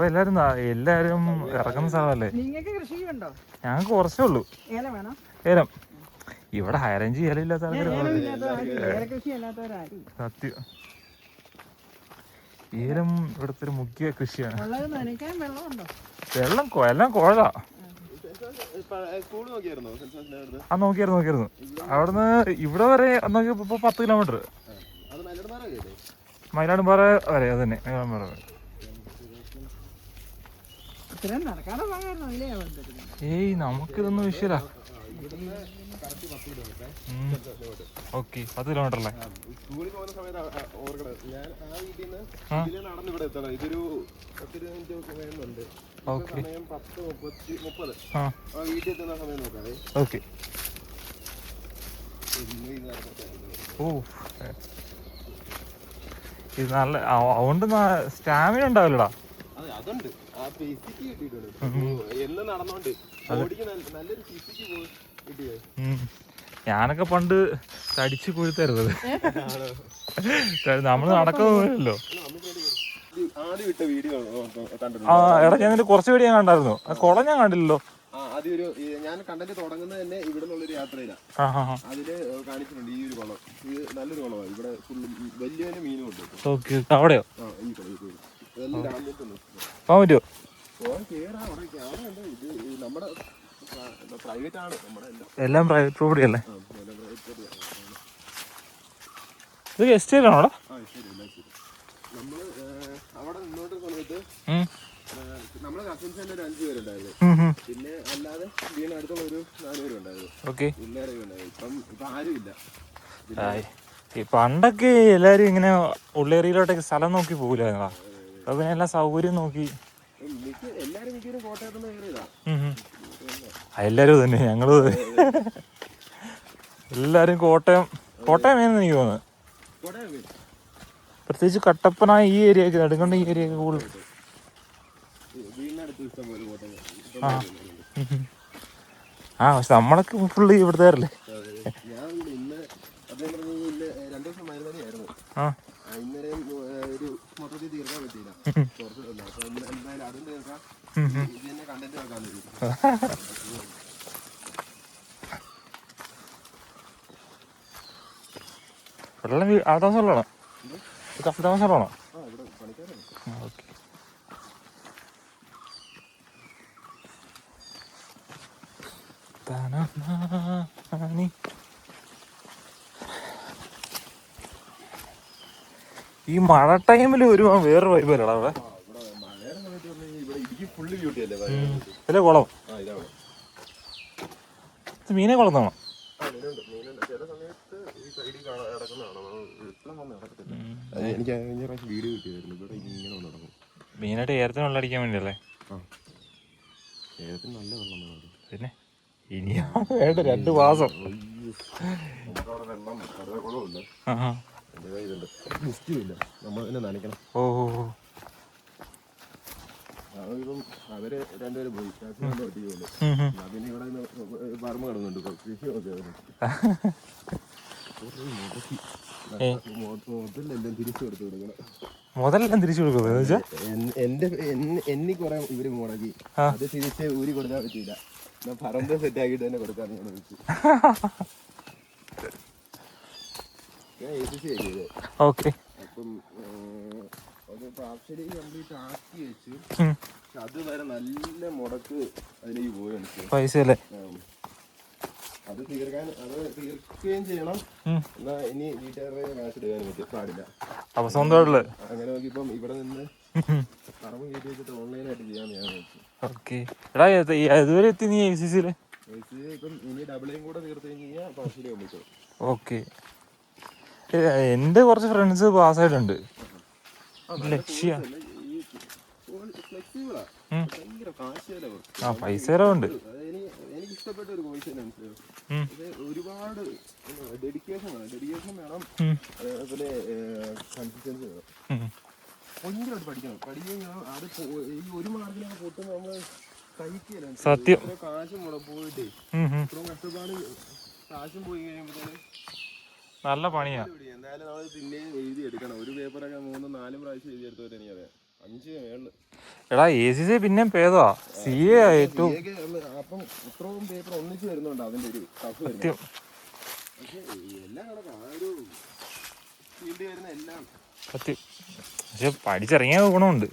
എല്ലാരും ഇറക്കുന്ന സ്ഥലമല്ലേ. ഞങ്ങൾക്ക് കുറച്ചേ ഉള്ളൂ ഏലം. ഇവിടെ ഹൈ റേഞ്ച് ഏലമില്ലാത്ത സത്യം. ഏലം ഇവിടുത്തെ ഒരു മുഖ്യ കൃഷിയാണ്. വെള്ളം എല്ലാം കുഴലാ. നോക്കിയായിരുന്നു. അവിടുന്ന് ഇവിടെ വരെ നോക്കിയപ്പോ 10 കിലോമീറ്റർ. മയിലാടുംപാറ വരെ. അത് തന്നെ, മയിലാടുംപാറ വരെ. ഏയ് നമുക്കിതൊന്നും വിഷയല്ല. ഓക്കെ, 10 കിലോമീറ്റർ അല്ലേ? ഓക്കെ. ഓ, ഇത് നല്ല. അതുകൊണ്ട് സ്റ്റാമിന ഉണ്ടാവില്ലടാ. ഞാനൊക്കെ പണ്ട് തടിച്ചു കൊഴുത്തരുന്നത്. നമ്മള് നടക്കുന്നല്ലോ. എടാ, ഞാൻ കുറച്ച് വീഡിയോ കണ്ടായിരുന്നു. കുളം ഞാൻ കണ്ടില്ലല്ലോ. ഞാൻ കണ്ടന്റ് തുടങ്ങുന്നത് തന്നെ ഇവിടെ നിന്നുള്ളൊരു യാത്രയിലാണ്. അതില് കാണിച്ചിട്ടുണ്ട് ഈ ഒരു കുളം. ഇത് നല്ലൊരു കുളമാണ്. ഇവിടെ വലിയ മീനും ഉണ്ട്. അവിടെയോ? പോകാൻ പറ്റുമോ? നമ്മുടെ പ്രൈവറ്റ് ആണ്. എല്ലാം പ്രൈവറ്റ് പ്രോപ്പർട്ടി അല്ലേ? ഇത് എസ്റ്റേറ്റാണോടാ? നമ്മള് അവിടെ നിന്നോട്ട് സമയത്ത് നമ്മളെ കസിൻസ് തന്നെ ഒരു 5 പേരുണ്ടായിരുന്നു. പിന്നെ അല്ലാതെ വീടിനടുത്തുള്ള ഒരു 4 പേരുണ്ടായിരുന്നു. ഇപ്പൊ ആരും ഇല്ല. പണ്ടൊക്കെ എല്ലാരും ഇങ്ങനെ ഉള്ളേരിയിലോട്ടൊക്കെ സ്ഥലം നോക്കി പോകില്ലായിരുന്നോ? അപ്പൊ പിന്നെ എല്ലാ സൗകര്യം നോക്കി എല്ലാരും കോട്ടയത്തുനിന്ന് കയറിയതാ. എല്ലാരും തന്നെ, ഞങ്ങള് എല്ലാരും കോട്ടയം എനിക്ക് തോന്നുന്നത്. പ്രത്യേകിച്ച് കട്ടപ്പന ഈ ഏരിയയൊക്കെ, നെടുങ്കണ്ട ഈ ഏരിയയൊക്കെ കൂടുതൽ. പക്ഷെ നമ്മളൊക്കെ ഫുള്ള് ഇവിടുത്തെ വെള്ളം ആൾതാമസമുള്ളതാണോ? താമസമുള്ളതാണോ? ഓക്കെ. ഈ മഴ ടൈമിൽ ഒരു വേറൊരു വൈബല്ലടാ അവിടെ. ഇല്ലേ കുളം? മീനെ കുളത്താണോ? മീനായിട്ട് ഏരത്തിന് വെള്ളം അടിക്കാൻ വേണ്ടിയല്ലേ? പിന്നെ ഇനിയാണ് വേണ്ട 2 മാസം. ഓ, അവര് 2 പേര് പോയി. പിന്നെ ഇവിടെ പറമ്പ് കിടന്നുണ്ട്. മുതലെല്ലാം തിരിച്ചു കൊടുക്കുന്നത് എന്നി കുറെ ഇവര് മുടക്കി. അത് തിരിച്ച് ഊരി കൊടുക്കാൻ പറ്റിയില്ല. പറമ്പ് സെറ്റ് ആക്കിട്ട് തന്നെ കൊടുക്കാന്ന് ഞാൻ വെച്ചു. ഓക്കെ. അപ്പം പാർഷ്യലി കംപ്ലീറ്റ് ആക്കി വെച്ചു. അത് വരെ നല്ല മുടക്ക് അതിലേക്ക് പോവുകയാണ് പൈസ അല്ലേ? അത് തീർക്കുകയും ചെയ്യണം. എന്നാ ഇനി വീട്ടുകാരുടെ കാശ് എടുക്കാനും പാടില്ല. അപ്പൊ സ്വന്തമായിട്ടുള്ള അങ്ങനെ നോക്കിയപ്പം ഇവിടെ നിന്ന് പറമ്പ് കയറ്റി വെച്ചിട്ട് ഓൺലൈനായിട്ട് ചെയ്യാന്ന് ഞാൻ വെച്ചു. ഓക്കെ. എടാ, ഇതുവരെ എത്തി നീ ACC-ല്? ഇപ്പം ഇനി ഡബിളേയും കൂടെ തീർത്ത് കഴിഞ്ഞാൽ പാർഷ്യലി കംപ്ലീറ്റ്. ഓക്കെ. എന്റെ കുറച്ച് ഫ്രണ്ട്സ് പാസ്സായിട്ടുണ്ട്. ലക്ഷ്യ പൈസ ചെലവുണ്ട്. എനിക്ക് ഇഷ്ടപ്പെട്ട ഒരു കോഴ്സ് തന്നെ. ഒരുപാട് ഡെഡിക്കേഷൻ വേണം. അതേപോലെ കൺസിസ്റ്റൻസി വേണം. ഭയങ്കരമായിട്ട് പഠിക്കണം. അത് ഈ 1 മാർക്കിനൊക്കെ പൊട്ടുന്ന നമ്മള് സഹിക്കില്ല. സത്യം. കാശും കൂടെ പോയിട്ടേ ഇത്രയും കഷ്ടപ്പാട് കാശും പോയി കഴിയുമ്പോഴത്തേന് നല്ല പണിയാ. എന്തായാലും നമ്മൾ പിന്നെയും എഴുതി എടുക്കണം. ഒരു പേപ്പറൊക്കെ 3-4 പ്രാവശ്യം എഴുതിയെടുത്തവരെ എനിക്കറിയാം. 5 മേളില്. എടാ ACC പിന്നെയും ഭേദമാ, CA ഏറ്റവും അപ്പം ഇത്രയും പേപ്പർ ഒന്നിച്ച് വരുന്നുണ്ട് അതിന്റെ ഒരു ടഫ് വരുന്നത്. സത്യം. പക്ഷെ എല്ലാം കണക്കാണ്, ആ ഒരു ഫീൽഡ് വരുന്ന എല്ലാം സത്യം. പക്ഷെ പഠിച്ചിറങ്ങിയ ഗുണമുണ്ട്.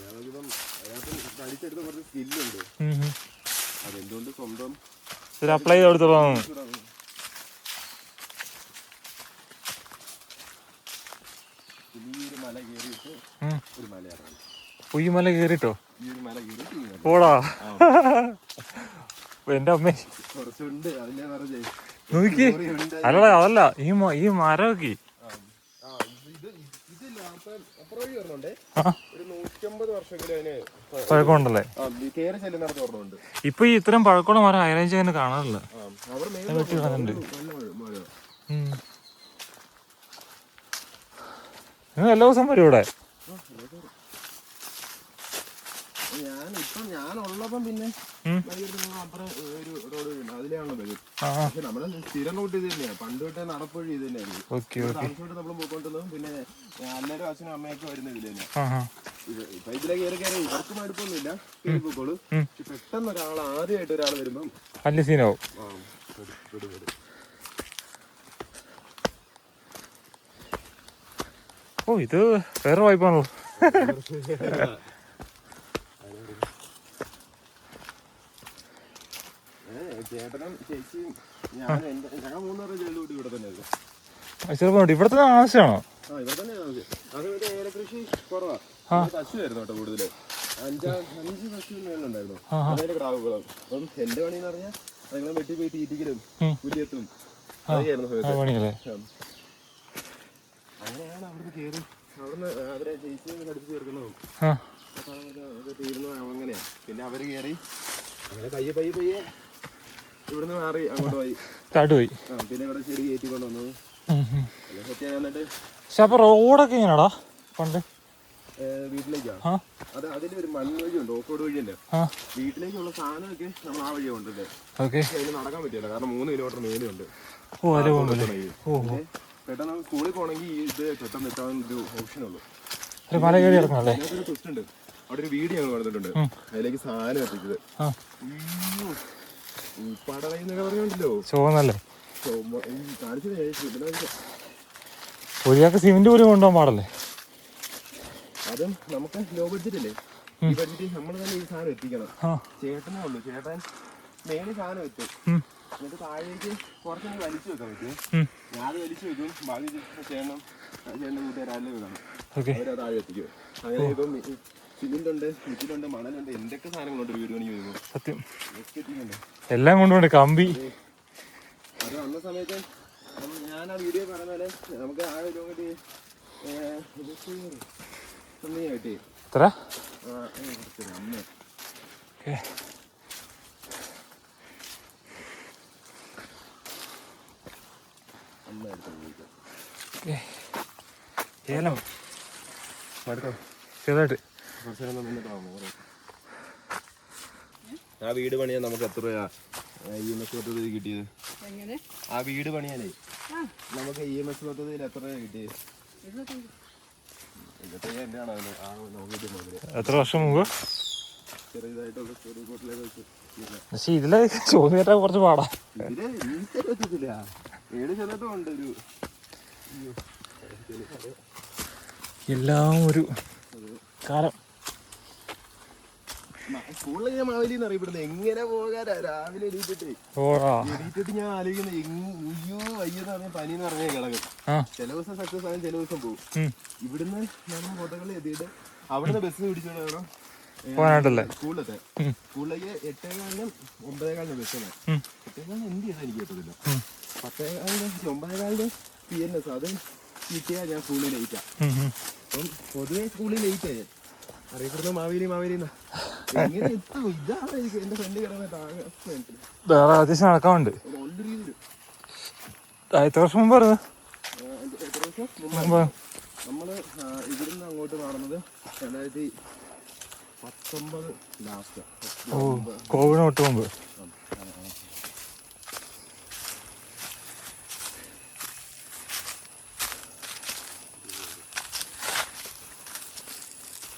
നമുക്കിപ്പം അതിനകത്ത് പഠിച്ചെടുത്ത കുറച്ച് സ്കില്ലുണ്ട്, അതെന്തുകൊണ്ട് സ്വന്തം അപ്ലൈ ചെയ്ത് കൊടുത്തോളാം. ഈ ഒരു മല കയറിയിട്ട് ഒരു മലയാണ്, ഈ മല കയറിട്ടോ ഈ ഒരു മല കയറി പോടാ. എന്റെ അമ്മേ കുറച്ചുണ്ട് അതിനെ പറഞ്ഞേ നോക്കി. അല്ലടാ അതല്ല, ഈ മരമൊക്കെ പഴക്കമുണ്ടല്ലേ. ഇപ്പൊ ഈ ഇത്രയും പഴക്കമുള്ള മരം ഹൈറേഞ്ച് അങ്ങനെ കാണാറില്ല. വെട്ടി കളഞ്ഞിട്ടുണ്ട്. എല്ലാ ദിവസം വരും ഇവിടെ. ഞാനുള്ളപ്പം പിന്നെ അപ്പുറം ഒരു റോഡ് അതിലാണ് വരും. പക്ഷെ നമ്മള് സ്ഥിരം റൂട്ട് ഇത് തന്നെയാണ്, പണ്ട് തൊട്ടേ നടപ്പുഴി ഇത് തന്നെയായിരുന്നു. താമസിച്ചോട്ട് നമ്മൾ പോയിക്കൊണ്ടിരുന്നതും പിന്നെ എല്ലാവരും അച്ഛനും അമ്മയൊക്കെ വരുന്ന ഇതിൽ തന്നെയാണ്. ഇപ്പൊ ഇതിലെ കയറി കയറി ഇവർക്ക് മടുപ്പൊന്നുമില്ല, കയറി പോയിക്കോളൂ. പക്ഷെ പെട്ടെന്ന് ഒരാൾ ആദ്യമായിട്ട് ഒരാൾ വരുമ്പം വലിയ സീനാവും. ഓ ഇത് വേറെ വായ്പാണല്ലോ. ചേട്ടനും ചേച്ചിയും ഞങ്ങൾ 3 പേരുടെ ജയിലൂട്ടി ഇവിടെ തന്നെ ആയിരുന്നു. ഇവിടെ തന്നെ ആവശ്യമാണോ? ഇവിടെ തന്നെ അത് ഏലകൃഷി കുറവാ, പശുവായിരുന്നു കേട്ടോ കൂടുതല്. 5 പശു മേലുണ്ടായിരുന്നു, അതിന്റെ ക്രാവുകളും. അപ്പം എന്റെ പണിന്ന് പറഞ്ഞാൽ നിങ്ങളെ വെട്ടി പോയി തീറ്റിക്കലും പുലിയത്തും അതൊക്കെയായിരുന്നു. അങ്ങനെയാണ് അവിടുന്ന് കയറി അവിടുന്ന് അവരെ ചേച്ചിയെ കടിച്ചു ചേർക്കുന്നതും തീരുന്നു. അങ്ങനെയാ പിന്നെ അവര് കയറി അങ്ങനെ പയ്യെ ഇവിടുന്ന് മാറി അങ്ങോട്ട് പോയി. പിന്നെ ഇവിടെ ചെടി കയറ്റി കൊണ്ടുവന്നു. പക്ഷെ അപ്പൊ റോഡൊക്കെ എങ്ങനെയാടാ പണ്ട് വീട്ടിലേക്കാ? അത് അതിന്റെ ഒരു മൺവഴി ഉണ്ട്, ഓഫ് റോഡ് വഴിയല്ലേ. വീട്ടിലേക്കുള്ള സാധനമൊക്കെ നമ്മൾ ആ വഴിയാ കൊണ്ടല്ലേ. അതിന് നടക്കാൻ പറ്റില്ല, കാരണം 3 കിലോമീറ്റർ മേലുണ്ട്. പെട്ടെന്ന് സ്കൂളിൽ പോകണമെങ്കിൽ ഇത് പെട്ടെന്ന് എത്താൻ ഒരു ഓപ്ഷനുള്ളൂ. ട്വിസ്റ്റ് ഉണ്ട്, അവിടെ ഒരു വീഡിയോ ഞങ്ങൾ കൊടുത്തിട്ടുണ്ട്, അതിലേക്ക് സാധനം എത്തിച്ചത്. പടവയെന്നൊക്കെ പറഞ്ഞോണ്ടല്ലോ ചോന്നല്ലേ കാണിച്ചത്. ഒരാൾക്ക് സിമെന്റ് പോലും കൊണ്ടുപോകാൻ പാടല്ലേ. അതും നമുക്ക് ലോ ബഡ്ജറ്റ് അല്ലേ, ഈ ബഡ്ജറ്റ് നമ്മൾ തന്നെ ഈ സാധനം എത്തിക്കണം. ചേട്ടനേ ഉള്ളൂ, ചേട്ടൻ മേളിൽ സാധനം വെച്ചു, എന്നിട്ട് താഴേക്ക് കുറച്ചൊന്ന് വലിച്ചു വെക്കാൻ പറ്റും. ഞാൻ അത് വലിച്ചു വെക്കും, ബാക്കി ചേട്ടനും കൂട്ടുകാരെ വെക്കണം, അവരത് താഴെ എത്തിക്കും. അങ്ങനെ ഇപ്പം സിമെന്റ് ഉണ്ട്, മിറ്റിലുണ്ട്, മണലുണ്ട്, എന്തൊക്കെ സാധനങ്ങളുണ്ട് വീട് പണി വരുമ്പോൾ. സത്യം എല്ലാം കൊണ്ടുപോണ്ട് കമ്പി. അത് വന്ന സമയത്ത് ഞാൻ ആ വീഡിയോ പറഞ്ഞ പോലെ നമുക്ക് ആ ഒരു കിട്ടി എത്ര ഏലം ചെറുതായിട്ട്. ആ വീട് പണിയാൻ നമുക്ക് എത്ര രൂപ പദ്ധതി കിട്ടിയത്? ആ വീട് പണിയാനേ നമുക്ക് EMS പദ്ധതിയിൽ എത്ര രൂപ കിട്ടിയത്? എത്ര വർഷം മുമ്പ്? ചെറിയതായിട്ടുള്ള പക്ഷെ ഇതിലെ ചോദ്യം കേട്ടാ കുറച്ച് പാടാ. ഇതില് പറ്റത്തില്ല, 7% ഉണ്ട് ഒരു എല്ലാം ഒരു കാലം. സ്കൂളിൽ ഞാൻ മാവേലിന്ന് അറിയപ്പെടുന്നത് എങ്ങനെ പോകാനാ. രാവിലെ എണീറ്റിട്ട് ഞാൻ ആലോചിക്കുന്നത് അയ്യെന്ന് പറഞ്ഞ പനിന്ന് പറഞ്ഞാൽ കിടക്കും. ചില ദിവസം സക്സസ് ആകും, ചില ദിവസം പോകും. ഇവിടുന്ന് നമ്മൾ കോട്ടകളിൽ എത്തിയിട്ട് അവിടുന്ന് ബസ് പിടിച്ചോണ്ട് വേണം സ്കൂളിലെത്താൻ. സ്കൂളിലേക്ക് 8:15 9:15 ബസ്സാണ്. 8:15 എന്ത് ചെയ്താൽ എനിക്ക് കിട്ടത്തില്ല. 10:15 9:15 PNS അത് കിട്ടിയാ ഞാൻ സ്കൂളിൽ ലേറ്റാ. അപ്പം പൊതുവെ സ്കൂളിൽ ലേറ്റായി അറിയപ്പെടുന്ന മാവേലി എങ്ങനെ എത്തും? ഇതാണ് എനിക്ക് എന്റെ ഫ്രണ്ട് കിടന്നിട്ട് വേറെ അത്യാവശ്യം നടക്കാറുണ്ട്. എത്ര വർഷം മുമ്പ് പറഞ്ഞു? നമ്മള് ഇവിടുന്ന് അങ്ങോട്ട് കാണുന്നത് 2019 ലാസ്റ്റ്. കോവിഡ് തൊട്ട് മുമ്പ്.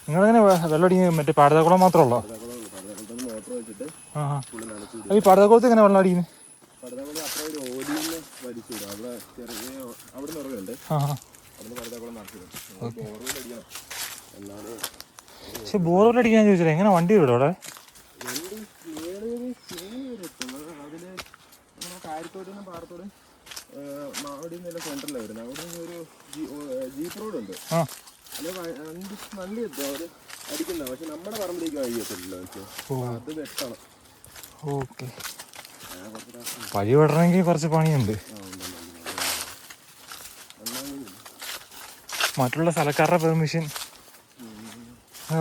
നിങ്ങളെങ്ങനെ വെള്ളം അടിക്കുക? മറ്റേ പാടതാക്കുളം മാത്രമല്ലോ? മോട്ടർ വെച്ചിട്ട് ഈ പാടതാക്കുളത്ത് എങ്ങനെ വെള്ളം അടിക്കുന്നത്? പടതാകുളം അത്ര ഒരു ഓടിന്ന് വലിച്ചിടും. അവിടെ ചെറിയ അവിടെ നിറവുണ്ട്, അവിടെ പടതാകുളം നടത്തിടും. ബോർവെൽ അടിക്കണം എന്നാലും. പക്ഷെ ബോർവെൽ അടിക്കാൻ ചോദിച്ചാൽ എങ്ങനെ വണ്ടി വിടും അവിടെ? വണ്ടി എത്തും. അതില് നമ്മുടെ കാര്യത്തോടും പാടത്തോടും മാവടി നല്ല സെന്ററിലാണ് വരുന്നത്. അവിടെ ഒരു ജീപ്പ് റോഡ് ഉണ്ട്. അല്ലെ വണ്ടി എത്തും, അവര് അടിക്കുന്ന. പക്ഷെ നമ്മുടെ പറമ്പിലേക്ക് വഴി എത്തില്ലല്ലോ. അത് വെട്ടണം. ഓക്കെ, വഴി വിടണമെങ്കിൽ കുറച്ച് പണിയുണ്ട്. മറ്റുള്ള സ്ഥലക്കാരുടെ പെർമിഷൻ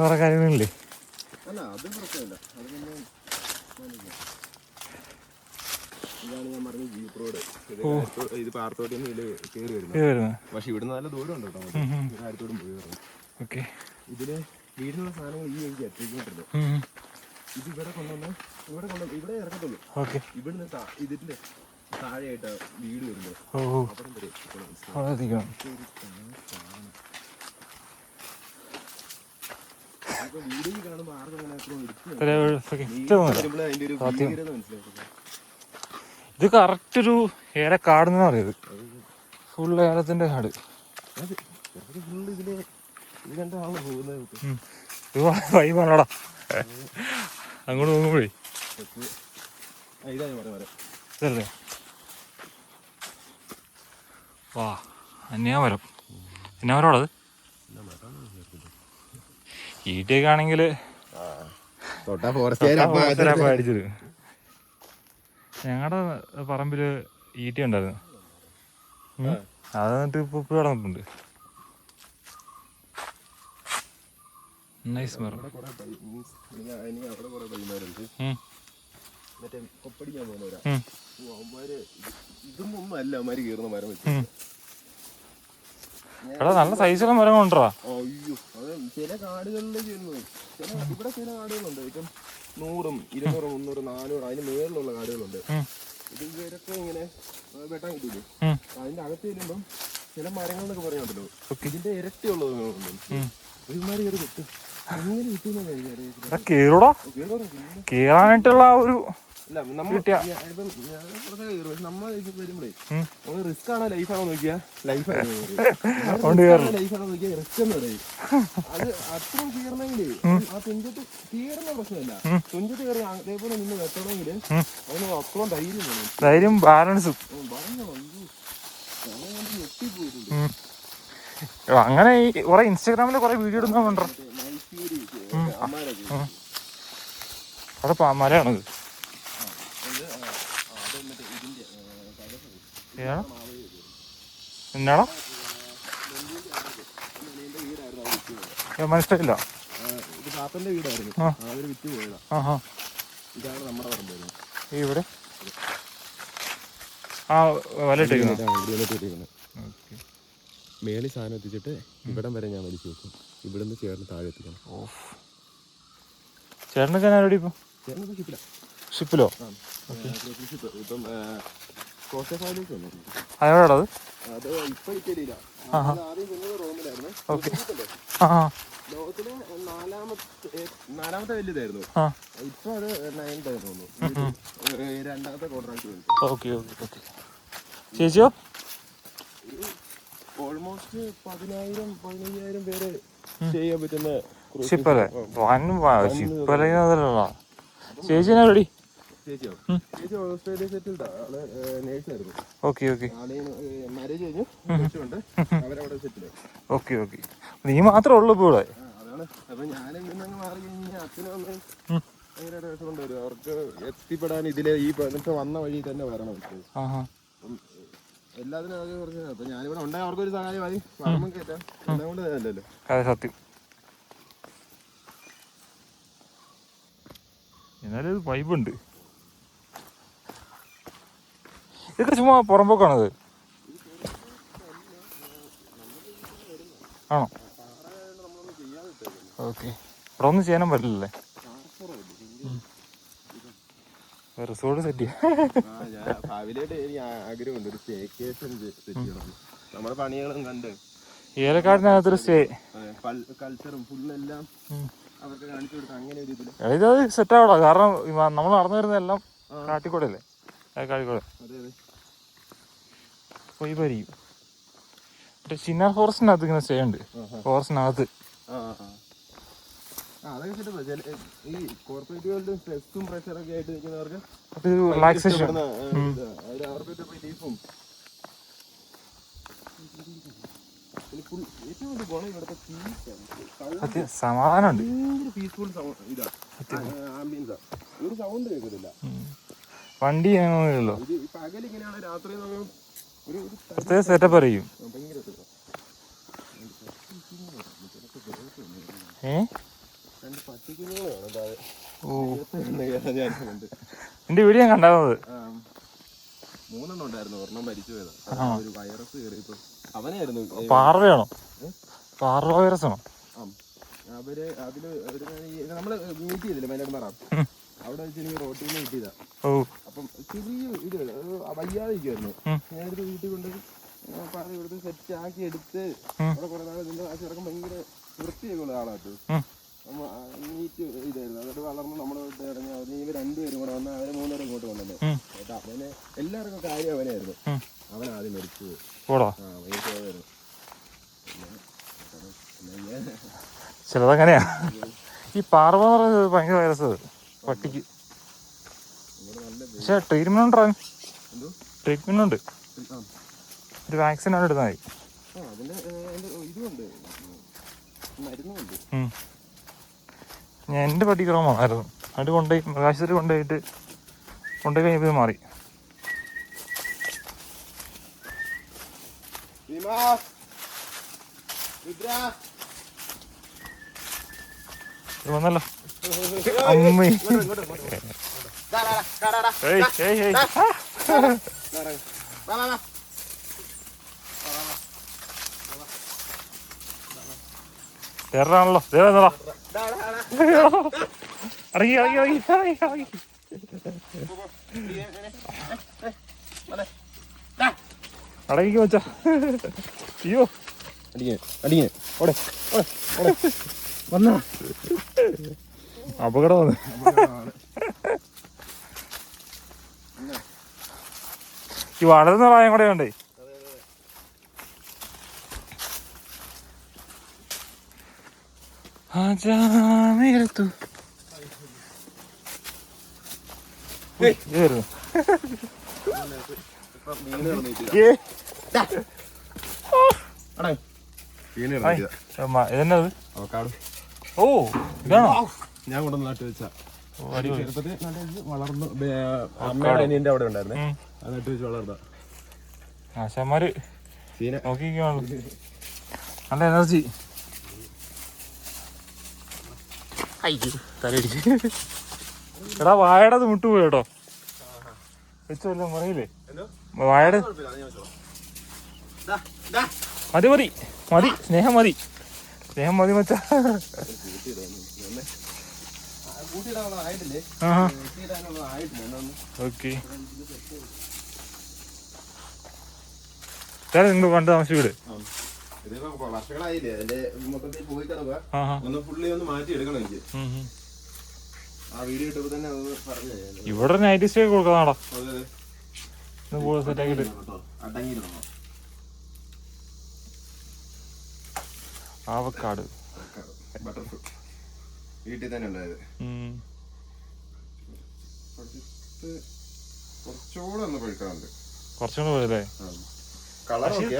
വേറെ കാര്യങ്ങളില്ലേ? അല്ല, അത് പ്രശ്നമില്ല. അത് പിന്നെ ഇതാണ് ഞാൻ പറഞ്ഞ ജീപ്പ് റോഡ്. ഇത് പാറത്തോട്ടിൽ നിന്ന് കയറി വരുന്നത്. പക്ഷെ ഇവിടുന്ന് നല്ല ദൂരം ഉണ്ട് കേട്ടോ. കാര്യത്തോടും പോയി വരുന്നത്. ഓക്കെ, ഇതില് വീടിനുള്ള സാധനങ്ങൾ ഈ വഴിക്ക് എത്തിക്കുന്നുണ്ടല്ലോ. ഇത് ഇവിടെ കൊണ്ടുവന്ന് ഇവിടെ ഇറക്കത്തുള്ളൂ. ഇവിടുന്ന് ഇതിന്റെ താഴെയായിട്ട് വീട് വരുന്നത്. വീഡിയോ കാണുമ്പോ ആർക്കും ഇത് കറക്റ്റ് ഒരു ഏലക്കാടെന്ന് പറയുന്നത്. ഫുൾ ഏലത്തിന്റെ കാട്. വൈബാണോടാ അങ്ങോട്ട് നോക്കുമ്പോഴേ. ഇതല്ലേ? വാ, അന്യാമരം. എന്നാമരോടത്? ഈറ്റയൊക്കെ ആണെങ്കിൽ അടിച്ചത്. ഞങ്ങളുടെ പറമ്പില് ഈറ്റ ഉണ്ടായിരുന്നു. അത് എന്നിട്ട് ഇപ്പൊ കിടന്നിട്ടുണ്ട്. നൈസ് മരം. എടാ, നല്ല സൈസുള്ള മരം കൊണ്ടുവാ. അയ്യോ, അത് ചില കാടുകളിൽ ചെയ്യുന്നത്. ഇവിടെ ചില കാടുകളുണ്ട് ഇപ്പം 100, 200, 300, 400 അതിന് മേളിലുള്ള കാടുകളുണ്ട്. ഇത് ഇവരൊക്കെ ഇങ്ങനെ വെട്ടാൻ കിട്ടില്ലേ? അതിന്റെ അകത്ത് ചെല്ലുമ്പം ചില മരങ്ങൾ എന്നൊക്കെ പറയുന്നുണ്ടല്ലോ, ഇതിന്റെ ഇരട്ടിയുള്ളതുണ്ട്. ഒരുമാതിരി കയറി കിട്ടും. അങ്ങനെ കിട്ടുന്ന കേറൂടാ, കേറാനായിട്ടുള്ള ആ ഒരു റിസ്ക് ആണോ ലൈഫാണോ നോക്കിയാ ലൈഫാണോ റിസ്ക് എന്ന് പറയും. അത് അത്രയും കീറണമെങ്കിൽ ആ തുഞ്ചത്ത് കീറുന്ന പ്രശ്നമില്ല. തുഞ്ചത്ത് കയറി അതേപോലെ നിന്ന് വെട്ടണമെങ്കിൽ അതിന് അത്രയും ധൈര്യം ബാലൻസും. അങ്ങനെ കുറെ ഇൻസ്റ്റാഗ്രാമില് കുറെ വീഡിയോ ഇടുന്നുണ്ടോ? അവിടെ മലയാണത്. എന്നാടാ മനസ്സിലായില്ല. ഇവിടെ മേളിൽ സാധനം എത്തിച്ചിട്ട് ഇവിടം വരെ ഞാൻ വലിച്ചു വെക്കും. ഇവിടുന്ന് ചേർന്ന് താഴെ എത്തിക്കണം. ചേട്ടനൊക്കെ ആരോടി ഇപ്പൊ? ഷിപ്പിലോ? ഇപ്പം അതെവിടാ? അത് ഇപ്പൊ ഇറ്റലിയില്ല. ആദ്യം ചെന്നത് റോമിലായിരുന്നു. ലോകത്തിലെ നാലാമത്തെ വലിയതായിരുന്നു. ഇപ്പൊ അത് 9th ആയിരുന്നു തോന്നുന്നു. രണ്ടാമത്തെ കോൺട്രാക്ട്. ചേച്ചിയോ? ഓൾമോസ്റ്റ് 10,000-15,000 പേര് ചെയ്യാൻ പറ്റുന്ന ഷിപ്പല്ലേ? ചേച്ചിനെ റെഡി. ചേച്ചി ഓസ്ട്രേലിയ സെറ്റിൽഡ്. ആള് നേഴ്സായിരുന്നു. മാരേജ് കഴിഞ്ഞു അവരവിടെ സെറ്റിൽ. ഓക്കെ, നീ മാത്രമേ ഉള്ളൂ ഇപ്പൊ ഇവിടെ? അതാണ്. അപ്പൊ ഞാൻ ഇങ്ങനെ മാറി കഴിഞ്ഞാൽ അച്ഛനും അമ്മയും ഭയങ്കര രസം വരും. അവർക്ക് എത്തിപ്പെടാൻ ഇതിലെ ഈ വന്ന വഴി തന്നെ വരണം. എല്ലാത്തിനും അതൊക്കെ കുറച്ച്. അപ്പൊ ഞാനിവിടെ ഉണ്ടായ അവർക്കൊരു സഹായമായി. പറമ്പും കയറ്റാം എല്ലാം കൊണ്ട് അല്ലല്ലോ. അതെ, സത്യം. എന്നാലും വൈബുണ്ട്. ഇതൊക്കെ ചുമ്മാ പുറമ്പോക്കാണത് ആണോ? ഓക്കെ, ഇവിടെ ഒന്നും ചെയ്യാനും പറ്റില്ലല്ലേ? റിസോർട്ട് സെറ്റ് ഭാവിയിലായിട്ട് എനിക്ക് ആഗ്രഹമുണ്ട് ഒരു സ്റ്റേക്കേഷൻ സെറ്റ് ചെയ്യണം. നമ്മുടെ പണികളും കണ്ട് ഏലക്കാടിനകത്തൊരു സ്റ്റേ. കൾച്ചറും ഫുള്ളെല്ലാം അവർക്ക് കാണിച്ചു കൊടുക്കാം. അങ്ങനെ ഒരു ഇതില് ഇത് സെറ്റ് ആവടാ. കാരണം നമ്മൾ നടന്നു വരുന്നതെല്ലാം കാട്ടിക്കൂടെ അല്ലേ, കാട്ടിക്കൂടെ പോയി പരിക്കും. മറ്റേ ചിന്നാർ ഫോറസ്റ്റിനകത്ത് ഇങ്ങനെ സ്റ്റേ ഉണ്ട്. ഫോറസ്റ്റിനകത്ത് ഈ കോർപ്പറേറ്റ് വേൾഡ് സ്ട്രെസ്സും പ്രഷറൊക്കെ ആയിട്ട് നിൽക്കുന്നവർക്ക് റിലാക്സേഷൻ. ഏറ്റവും വലിയ ഗുണം ഇവിടുത്തെ സമാധാനമുണ്ട്. പീസ്ഫുൾ ആംബിയൻസാ. ഒരു സൗണ്ട് കേൾക്കുന്നില്ല. വണ്ടി അങ്ങനെയല്ലോ. ഇത് പകലിങ്ങനെയാണ്, രാത്രി ഒരു പ്രത്യേക സെറ്റപ്പ് അറിയും. ഭയങ്കര രണ്ട് പട്ടിക്കുഞ്ഞുങ്ങളാണ്. എന്റെ വീഡിയോ ഞാൻ കണ്ടാവുന്നത്. 3 ഉണ്ടായിരുന്നു. ഒരെണ്ണം മരിച്ചു പോയതാ. ഒരു വൈറസ് കയറിയപ്പോ അവനായിരുന്നു. പാർവയാണോ? പാർവ വൈറസ് ആണോ? അവര് അതില് നമ്മള് മീറ്റ് ചെയ്തില്ലേ മലയാളം അവിടെ വെച്ച് എനിക്ക് റോട്ടിൽ നിന്ന് കിട്ടിയതാ. അപ്പം ചെറിയ ഇത് വയ്യാതിരിക്കുമായിരുന്നു. ഞാനൊരു വീട്ടിൽ കൊണ്ട് പാറ ഇവിടുത്തെ സെറ്റ് ആക്കി എടുത്ത് അവിടെ കുറെ നാൾ ഇതിന്റെ ആ ചെറുക്കം ഭയങ്കര വൃത്തിയൊക്കെയുള്ള ആളായിട്ട് നീറ്റ് ഇതായിരുന്നു. അതൊരു വളർന്ന് നമ്മളെ ഇറങ്ങി അവന് ഇവർ 2 പേരും കൂടെ വന്ന് അവരെ 3 പേരും ഇങ്ങോട്ട് വന്നല്ലേ. അവന് എല്ലാവർക്കും കാര്യം അവനായിരുന്നു. അവൻ ആദ്യം മരിച്ചു. ചിലതങ്ങനെയാ. ഈ പാർവ എന്ന് പറയുന്നത് ഭയങ്കര വൈറസ് പട്ടിക്ക്. പക്ഷെ ട്രീറ്റ്മെന്റ് ഉണ്ട്. ട്രീറ്റ്മെന്റ് ഉണ്ട്. ഒരു വാക്സിൻ ആണ് എടുത്താൽ മതി. ഞാൻ എൻ്റെ പട്ടിക്ക് വന്നായിരുന്നു. അത് കൊണ്ടുപോയി മൃഗാശുപത്രി കൊണ്ടുപോയി കഴിഞ്ഞപ്പോൾ മാറി. വന്നല്ലോ അമ്മേ. ണല്ലോ ഇറങ്ങി ഇറങ്ങി ഇറങ്ങി ഇറങ്ങി അടങ്ങിക്ക് വെച്ചാ. അയ്യോ അപകടം വന്ന്. ഈ വളർന്ന പ്രായം കൂടെ ഉണ്ടേ. ഇതെന്നത്? ഓ ഇതാണോ? ഞാൻ കൊണ്ടുവന്ന് നട്ട് വെച്ചാ വളർന്നു. അമ്മയുടെ അനിയന്റെ അവിടെ ഉണ്ടായിരുന്നേ. അത് നട്ട് വെച്ച് വളർന്ന ആശാന്മാര് നോക്കിക്കാണല്ലോ. നല്ല എനർജി. തലയിടിച്ച് എടാ വാഴയുടെ മുട്ടുപോയി കേട്ടോ. വെച്ചല്ലോ മറിയില്ലേ വാഴയുടെ. മതി മതി മതി സ്നേഹം മതി. സ്നേഹം മതി മച്ചാ. ഓക്കെ നിങ്ങൾ പണ്ട് താമസിച്ച വീട് വർഷങ്ങളായില്ലേ. അതിന്റെ മൊത്തത്തിൽ പോയി കിടക്കുക. ഒന്ന് ഫുള്ളി ഒന്ന് മാറ്റി എടുക്കണം എനിക്ക്. ആ വീഡിയോ ഇട്ടപ്പോ തന്നെ അതൊന്ന് പറഞ്ഞു. ഇവിടെ നൈറ്റ് സ്റ്റേ കൊടുക്കാനാടാ സെറ്റാക്കിട്ട്. ആവക്കാട് ബട്ടർഫ്രൂട്ട് വീട്ടിൽ തന്നെ ഉണ്ടായത്. കുറച്ചുകൂടെ ഒന്ന് പഴുക്കാറുണ്ട്. കുറച്ചുകൂടെ പോയല്ലേ?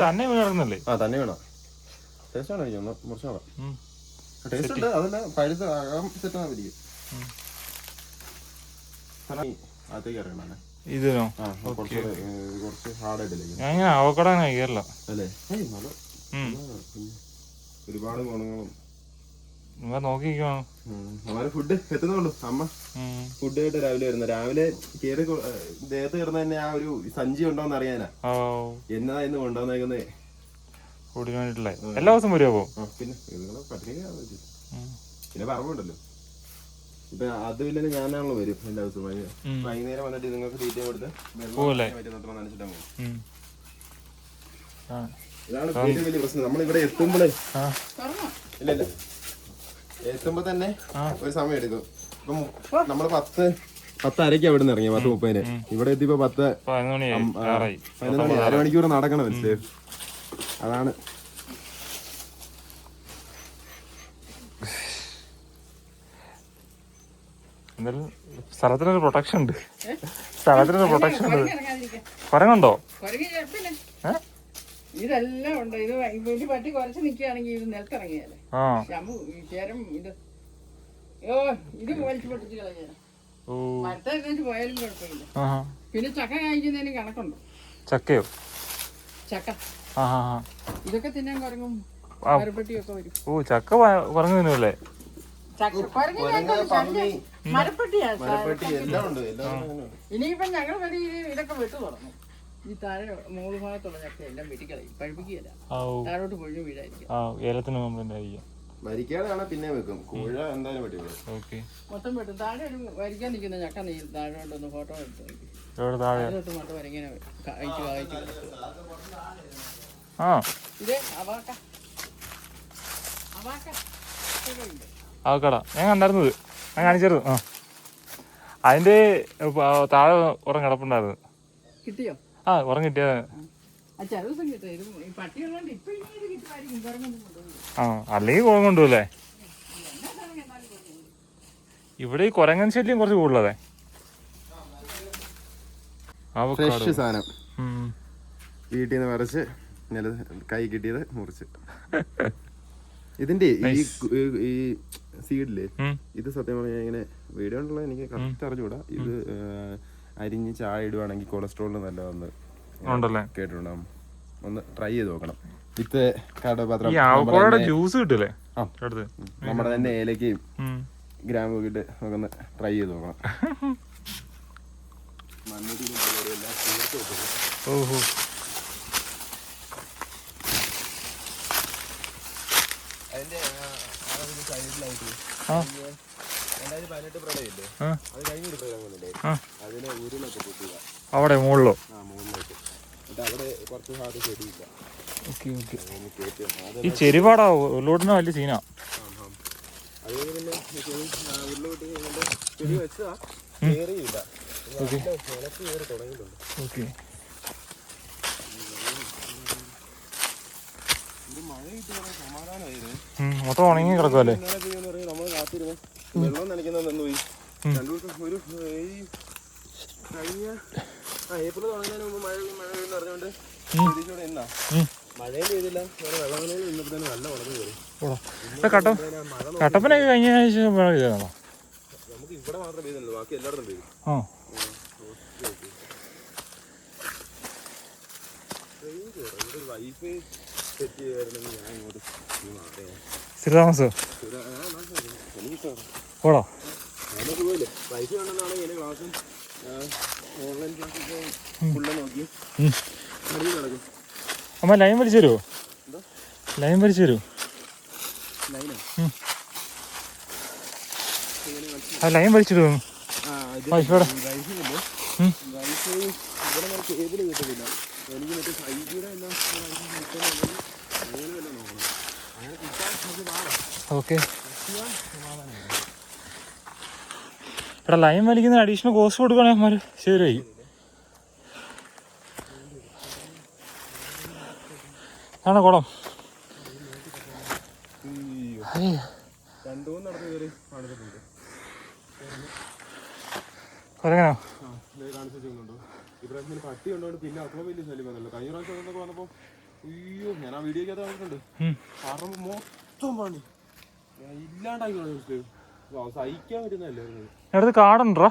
തന്നെ വീണല്ലേ? ആ തന്നെ വീണ ടേസ്റ്റാണ്. എനിക്ക് കുറച്ചുകൂടെ ടേസ്റ്റ് ഉണ്ട്. അതല്ല പഴുത്ത ആകാം സെറ്റാണ് പിടിക്കും. അകത്തേക്ക് ഇറങ്ങണേ ഇതിനോ? കുറച്ച് ഹാർഡായിട്ടില്ലേ? ഞാൻ ഇങ്ങനെ അവക്കടാൻ കഴിക്കാറില്ല അല്ലേ. ഒരുപാട് ഗുണങ്ങളും നോക്കിക്കോ. അവര് ഫുഡ് എത്തുന്നുള്ളൂ. അമ്മ ഫുഡ് ആയിട്ട് രാവിലെ വരുന്ന. രാവിലെ കയറി ദേഹത്ത് കിടന്ന തന്നെ ആ ഒരു സഞ്ചി ഉണ്ടോന്ന് അറിയാനാ. എന്നതാ ഇന്ന് കൊണ്ടുവന്നേക്കുന്നേ. എല്ലാ ദിവസവും വരുമോ? പിന്നെ പട്ടിണി പിന്നെ പറമ്പുണ്ടല്ലോ. ഇപ്പൊ അതുമില്ലെങ്കിലും ഞാനാണല്ലോ വരും എല്ലാ ദിവസവും. വൈകുന്നേരം വന്നിട്ട് നിങ്ങൾക്ക് തീറ്റ കൊടുത്ത് നനച്ചിട്ടാ പോകും. ഇതാണ് ഏറ്റവും വലിയ പ്രശ്നം. നമ്മളിവിടെ എത്തുമ്പോഴേ ഇല്ല എത്തുമ്പോ തന്നെ ഒരു സമയം എടുക്കും. ഇപ്പം നമ്മള് 10:30 ഇവിടെ നിന്ന് ഇറങ്ങിയ 10:30. ഇവിടെ എത്തിയപ്പോ 11 അരമണിക്കൂർ നടക്കണം. മനസ്സിലായോ? അതാണ് എന്തായാലും സ്ഥലത്തിനൊരു പ്രൊട്ടക്ഷൻ ഉണ്ട്. സ്ഥലത്തിനൊരു പ്രൊട്ടക്ഷൻ ഉണ്ട്. കുരങ്ങുണ്ടോ? ഇതെല്ലാം ഉണ്ട്. ഇത് വലിയ പട്ടി കുറച്ച് നിൽക്കുകയാണെങ്കിൽ ഇത് നിലത്തിറങ്ങിയാലേ ചേരം ഇത് ഇത് വലിച്ചു പൊട്ടിച്ച് കളഞ്ഞാൽ മരത്തെ പോയാലും കുഴപ്പമില്ല. പിന്നെ ചക്ക കഴിക്കുന്നതിന് കണക്കുണ്ടോ? ചക്കയോ? ചക്ക ഇതൊക്കെ തിന്നാൻ കുരങ്ങും മരപ്പെട്ടിയൊക്കെ വരും. ഓ ചക്ക കുരങ്ങ് തിന്നുമല്ലേ? ഇനിയിപ്പം ഞങ്ങൾ വരെ ഇതൊക്കെ വെട്ടു തുടങ്ങും. ഈ താഴെ മൂന്ന് ഭാഗത്തുള്ള ചക്ക എല്ലാം വെട്ടിക്കളയും, പഴുപ്പിക്കുകയല്ല, താഴോട്ട് പൊഴിഞ്ഞു വീഴായിരിക്കും. പിന്നെ വെക്കും. കോഴ എന്തായാലും മൊത്തം വെട്ടും. താഴെ ഒരു വരിക്കാൻ നിൽക്കുന്ന ചക്ക നീ താഴോട്ടൊന്ന് ഫോട്ടോ എടുത്ത് നോക്കി. മൊത്തം വരങ്ങനെ അയച്ചു വായിച്ചു. ഇത് അവാക്ക ആക്കടാ ഞാൻ കണ്ടായിരുന്നത്, ഞാൻ കാണിച്ചായിരുന്നു. അതിന്റെ താഴെ ഉറം കിടപ്പുണ്ടായിരുന്നു. കിട്ടിയോ? ഉറം കിട്ടിയ അല്ലെങ്കിൽ കുളം കൊണ്ടുപോലേ. ഇവിടെ ഈ കുരങ്ങൻ ശല്യം കുറച്ച് കൂടുതലേ. ഫ്രഷ് സാധനം വീട്ടിൽ നിന്ന് പറിച്ച് കൈ കിട്ടിയത് മുറിച്ച്. ഇതിന്റെ ഈ സീഡില് ഇത് സത്യം പറഞ്ഞാൽ ഇങ്ങനെ വീഡിയോ ഉണ്ടല്ലോ, എനിക്ക് കറക്റ്റ് അറിഞ്ഞൂടാ. ഇത് അരിഞ്ഞ് ചായ ഇടുവാണെങ്കിൽ കൊളസ്ട്രോളിന് നല്ലതെന്ന് കേട്ടിട്ടുണ്ടാവും. ഒന്ന് ട്രൈ ചെയ്ത് നോക്കണം. വിത്ത് കടപാത്രം ജ്യൂസ് കിട്ടില്ലേ? നമ്മുടെ തന്നെ ഏലക്കയും ഗ്രാമ്പും ഇട്ട് നമുക്കൊന്ന് ട്രൈ ചെയ്ത് നോക്കണം. ഓഹോ അതിന്റെ സൈഡിലായിട്ട് 2018 പ്രളയമില്ലേ, അത് കഴിഞ്ഞിട്ട് പ്രളയമില്ലേ, അതിന് ഉരുളൊക്കെ പൊട്ടുക അവിടെ മുകളിലോ? മുകളിലോട്ട്. എന്നിട്ട് അവിടെ കുറച്ച് ഭാഗത്ത് ചെടിയില്ല. ഈ ചെരുപാടാ ഉരുളോട്ടിന് വലിയ സീനാ. അതുകൊണ്ട് പിന്നെ ഉരുളോട്ട് ചെടി വെച്ചാ കയറിയില്ല, നിലത്ത് കയറി തുടങ്ങിയിട്ടുണ്ട്. മൊത്തം ഉണങ്ങി കിടക്കുമല്ലേ? നമ്മള് കാത്തിരുന്നു വെള്ളം നനയ്ക്കുന്ന പോയി. 2 ദിവസം ഒരു കഴിഞ്ഞ ഏപ്രിൽ തുടങ്ങുന്നതിന് മുമ്പ് മഴ പെയ്യുന്ന അറിഞ്ഞുകൊണ്ട് എന്നാ മഴയും പെയ്തില്ല, വെള്ളം നിന്നപ്പോ തന്നെ നല്ല ഉണങ്ങി വരും. കട്ടപ്പനൊക്കെ കഴിഞ്ഞ ആഴ്ച മഴ പെയ്താണോ? നമുക്ക് ഇവിടെ മാത്രം പെയ്യുന്നുള്ളൂ, ബാക്കി എല്ലായിടത്തും പെയ്യും. വൈഫൈ സെറ്റ് ചെയ്യാറുണ്ടെങ്കിൽ ഞാൻ ഇങ്ങോട്ട് ശ്രീതാമസോ ഓടോ നമുക്ക് പോയില്ലേ. വൈഫൈ ഉണ്ടെന്നാണെങ്കിൽ എൻ്റെ ക്ലാസ്സും ഓൺലൈൻ ക്ലാസ്സൊക്കെ ഫുള്ള് നോക്കി അടിയിൽ നടക്കും. അമ്മ ലൈൻ വലിച്ചു തരുമോ? ലൈൻ വലിച്ചു തരുമോ? ലൈൻ വലിച്ചിടുമോ? വൈഫൈയുടെ വൈഫൈ ഇവിടെ നമുക്ക് കേബിൾ കിട്ടുന്നില്ല. എനിക്ക് മറ്റേ 5Gയുടെ എല്ലാം അങ്ങനെ വല്ലതും നോക്കണം. അങ്ങനെ കിട്ടാൻ നമുക്ക് പാടാം. ഓക്കെ ഇവിടെ ലൈൻ വലിക്കുന്ന അഡീഷണൽ കോസ്റ്റ് കൊടുക്കുകയാണെങ്കിൽ ശരിയായി. ആണോ കുളം? 2-3 നടന്നു കയറി കാണിച്ചിട്ടുണ്ട്. കുരങ്ങനോ? കാണിച്ചു വെക്കുന്നുണ്ടോ? ഇപ്രാവശ്യം പട്ടി ഉണ്ടോണ്ട് പിന്നെ അത്ര വലിയ ശല്യം വന്നല്ലോ. കഴിഞ്ഞ പ്രാവശ്യം വന്നപ്പോ അയ്യോ ഞാൻ ആ വീഡിയോക്കകത്ത് കണ്ടിട്ടുണ്ട്. കാരണം മൊത്തം പണി ഇല്ലാണ്ടാക്കി സഹിക്കാൻ പറ്റുന്നല്ലേ. അടുത്ത് കാടുണ്ടോ?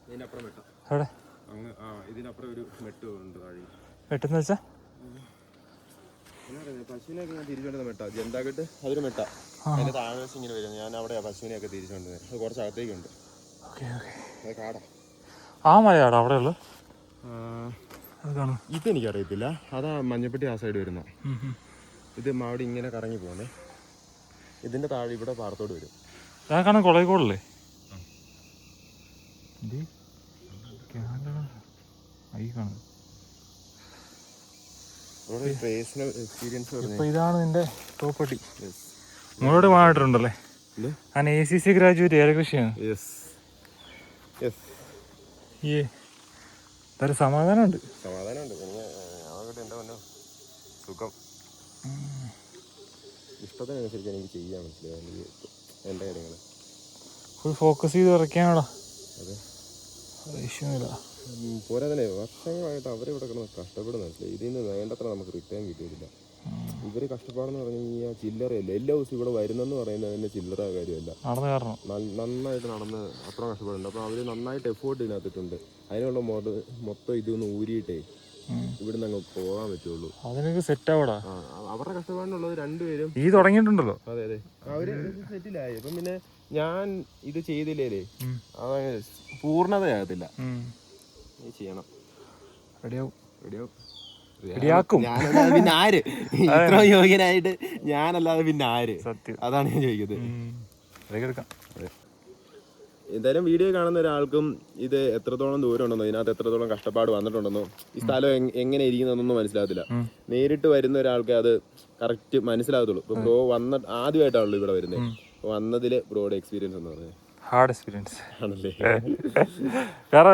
ഇതിനപ്പുറം വെട്ടം അങ്ങ് ഇതിനപ്പുറം ഒരു മെട്ട് ഉണ്ട് താഴെ. വെട്ടെന്ന് വെച്ചാ പശുവിനെയൊക്കെ ഞാൻ തിരിച്ചുകൊണ്ടുവന്ന മെട്ടാ, ജന്താക്കെട്ട് അതൊരു മെട്ടാ. അതിന്റെ താഴെ ഇങ്ങനെ വരും. ഞാൻ അവിടെ പശുവിനെയൊക്കെ തിരിച്ചുകൊണ്ടുവരുന്നത്. അത് കുറച്ച് അകത്തേക്കുണ്ട്. അത് കാടാ. ആ മലയാടാ അവിടെ ഉള്ളു. ഇതെനിക്കറിയത്തില്ല. അതാ മഞ്ഞപ്പെട്ടി ആ സൈഡ് വരുന്ന. ഇത് അവിടെ ഇങ്ങനെ കറങ്ങി പോകുന്നേ. ഇതിന്റെ താഴെ ഇവിടെ പാടത്തോട് വരും. കാണാൻ കൊളയിക്കോടല്ലേ? ഇപ്പൊ ഇതാണ് നിന്റെ പ്രോപ്പർട്ടി. നിങ്ങളോട് മാറിട്ടുണ്ടല്ലേ? ഞാൻ ACC ഗ്രാജുവേറ്റ് ഏലകൃഷിയാണ്. ഇതൊരു സമാധാനമുണ്ട്. സുഖം ഇഷ്ടത്തിനനുസരിച്ച് എനിക്ക് ചെയ്യാൻ മനസ്സിലായി എൻ്റെ കാര്യങ്ങൾ ഫുൾ ഫോക്കസ് ചെയ്ത് വരയ്ക്കാനാടാ. അതെ, ഇഷ്യൂന്നില്ല. പോരാ തന്നെ വർഷങ്ങളായിട്ട് അവരിവിടെ കിടന്ന് കഷ്ടപ്പെടുന്ന മനസ്സിലായി. ഇതിൽ നിന്ന് വേണ്ടത്ര നമുക്ക് റിട്ടേൺ കിട്ടിയിട്ടില്ല. ഇവര് കഷ്ടപ്പാടെന്ന് പറഞ്ഞു കഴിഞ്ഞാൽ ചില്ലറയല്ല. എല്ലാ ദിവസവും ഇവിടെ വരുന്നെന്ന് പറയുന്നത് തന്നെ ചില്ലറ കാര്യമല്ല. നന്നായിട്ട് നടന്ന് അത്ര കഷ്ടപ്പാടുണ്ട്. അപ്പോൾ അവർ നന്നായിട്ട് എഫേർട്ട് ഇതിനകത്തിട്ടുണ്ട്. അതിനുള്ള മൊത്തം ഇതൊന്ന് ഊരിയിട്ടേ ഇവിടുന്ന് അങ്ങ് പോകാൻ പറ്റുള്ളൂ. അതിനൊക്കെ സെറ്റ് ആവടാ. അവരുടെ കഷ്ടപ്പാടിനുള്ളത് രണ്ടുപേരും ഈ തുടങ്ങിയിട്ടുണ്ടല്ലോ. അതെ അതെ, അവര് സെറ്റിലായി. അപ്പം പിന്നെ ഞാൻ ഇത് ചെയ്തില്ലേ അതങ്ങനെ പൂർണ്ണതയാകത്തില്ല. ചെയ്യണം. റെഡിയാക്കും. പിന്നെ ആര് ഇത്ര യോഗ്യനായിട്ട് ഞാനല്ലാതെ പിന്നെ ആര്? സത്യം, അതാണ് ഞാൻ ചോദിക്കുന്നത്. എന്തായാലും വീഡിയോ കാണുന്ന ഒരാൾക്കും ഇത് എത്രത്തോളം ദൂരം ഉണ്ടെന്നോ ഇതിനകത്ത് എത്രത്തോളം കഷ്ടപ്പാട് വന്നിട്ടുണ്ടെന്നോ ഈ സ്ഥലം എങ്ങനെ ഇരിക്കുന്നതെന്നൊന്നും മനസ്സിലാകത്തില്ല. നേരിട്ട് വരുന്ന ഒരാൾക്ക് അത് കറക്റ്റ് മനസ്സിലാകത്തുള്ളൂ. ഇപ്പൊ ബ്രോ ആദ്യമായിട്ടാണല്ലോ ഇവിടെ വരുന്നത്. വന്നതില് ബ്രോയുടെ എക്സ്പീരിയൻസ് എന്ന് പറഞ്ഞത് ഹാർഡ് എക്സ്പീരിയൻസ് ആണല്ലേ? വേറെ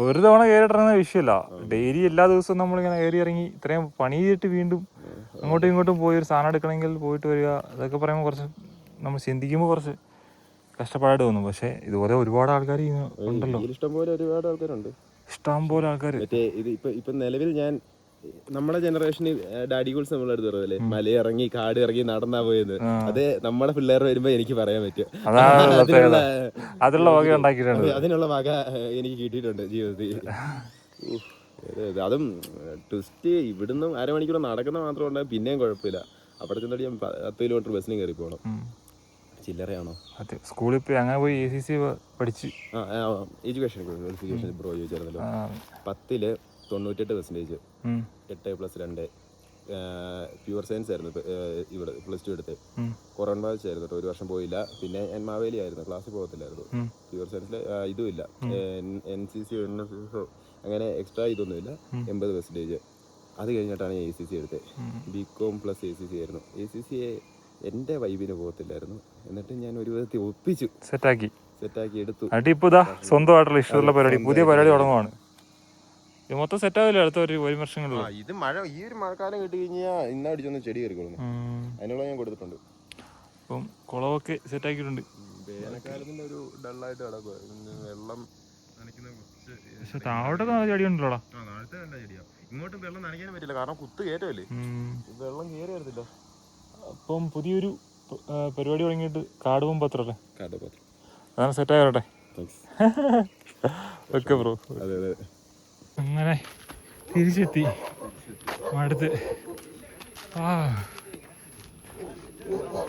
ഒരു തവണ കയറിയിട്ടിറങ്ങുന്ന വിഷയമല്ല. ഡെയിലി എല്ലാ ദിവസവും നമ്മളിങ്ങനെ കയറി ഇറങ്ങി ഇത്രയും പണി ചെയ്തിട്ട് വീണ്ടും അങ്ങോട്ടും ഇങ്ങോട്ടും പോയി ഒരു സാധനം എടുക്കണമെങ്കിൽ പോയിട്ട് വരിക, അതൊക്കെ പറയുമ്പോൾ കുറച്ച് നമ്മൾ ചിന്തിക്കുമ്പോൾ കുറച്ച് കഷ്ടപ്പാടായിട്ട് തോന്നും. പക്ഷെ ഇതുപോലെ ഒരുപാട് ആൾക്കാർ ഉണ്ടല്ലോ, ഇഷ്ടംപോലെ ഒരുപാട് ആൾക്കാരുണ്ട്. ഇഷ്ടംപോലെ ആൾക്കാർ. ഇപ്പൊ നിലവിൽ ഞാൻ നമ്മുടെ ജനറേഷനിൽ ഡാഡി ഗോൾസ് നമ്മളെ അടുത്ത് പറഞ്ഞല്ലേ, മലയിറങ്ങി കാട് ഇറങ്ങി നടന്നാ പോയത്. അത് നമ്മളെ പിള്ളേർ വരുമ്പോ എനിക്ക് പറയാൻ പറ്റും. അതിനുള്ള വക എനിക്ക് കിട്ടിയിട്ടുണ്ട് ജീവിതത്തിൽ. അതും ട്വിസ്റ്റ് ഇവിടുന്ന് അരമണിക്കൂർ നടക്കുന്ന മാത്രം ഉണ്ടാകും, പിന്നെയും കുഴപ്പമില്ല. അവിടെ ചെന്നിട്ട് ഞാൻ 10 കിലോമീറ്റർ ബസ്സിന് കയറി പോകണം. ചില്ലറയാണോ? അതെ, സ്കൂളിൽ പോയി അങ്ങനെ പോയി ACC പഠിച്ച് എഡ്യൂക്കേഷൻ ബ്രോ ചോദിച്ചായിരുന്നല്ലോ. 10ൽ 98%, 8+2 പ്യുവർ സയൻസ് ആയിരുന്നു. ഇവിടെ +2 എടുത്ത് കൊറോണ ബാച്ച് ആയിരുന്നു കേട്ടോ, 1 വർഷം പോയില്ല. പിന്നെ ഞാൻ മാവേലി ആയിരുന്നു, ക്ലാസ്സിൽ പോകത്തില്ലായിരുന്നു. പ്യുവർ സയൻസിൽ ഇതും ഇല്ല, NCC അങ്ങനെ എക്സ്ട്രാ ഇതൊന്നുമില്ല. 80%. അത് കഴിഞ്ഞിട്ടാണ് ഞാൻ ACC എടുത്തത്. BCom + ACC ആയിരുന്നു. ACC എൻ്റെ വൈബിന് പോകത്തില്ലായിരുന്നു. എന്നിട്ട് ഞാൻ ഒരു വിധത്തിൽ ഒപ്പിച്ചു, സെറ്റാക്കി എടുത്തു. ഇപ്പൊ സ്വന്തമായിട്ടുള്ള ഇഷ്ടമുള്ള പരിപാടി, പുതിയ പരിപാടി തുടങ്ങുവാണ്. ഇത് മൊത്തം സെറ്റാവില്ല അടുത്ത ഒരു വർഷങ്ങളിൽ. ഇത് ഈ ഒരു മഴക്കാലം കിട്ടി കഴിഞ്ഞാൽ ഇന്നടിച്ചൊന്ന് ചെടി കയറിക്കൊള്ളുന്നു. അതിനുള്ള ഞാൻ കൊടുത്തിട്ടുണ്ട്. അപ്പം കുളമൊക്കെ സെറ്റാക്കിയിട്ടുണ്ട്. വേനൽക്കാലത്തിന്റെ ഒരു ഡള്ളായിട്ട് കിടക്കുക, വെള്ളം നനയ്ക്കുന്ന. പക്ഷെ താഴോട്ട് ചെടി ഉണ്ടല്ലോടാ. താഴത്തെ നല്ല ചെടിയാ. ഇങ്ങോട്ടും വെള്ളം നനയ്ക്കാനും പറ്റില്ല, കാരണം കുത്ത് കയറ്റമല്ലേ, വെള്ളം കയറി വരുന്നില്ല. അപ്പം പുതിയൊരു പരിപാടി തുടങ്ങിയിട്ട് കാടും പത്രല്ലേ, അതാണ് സെറ്റായി വരട്ടെ. Okay bro. അങ്ങനെ തിരിച്ചെത്തി അടുത്ത്.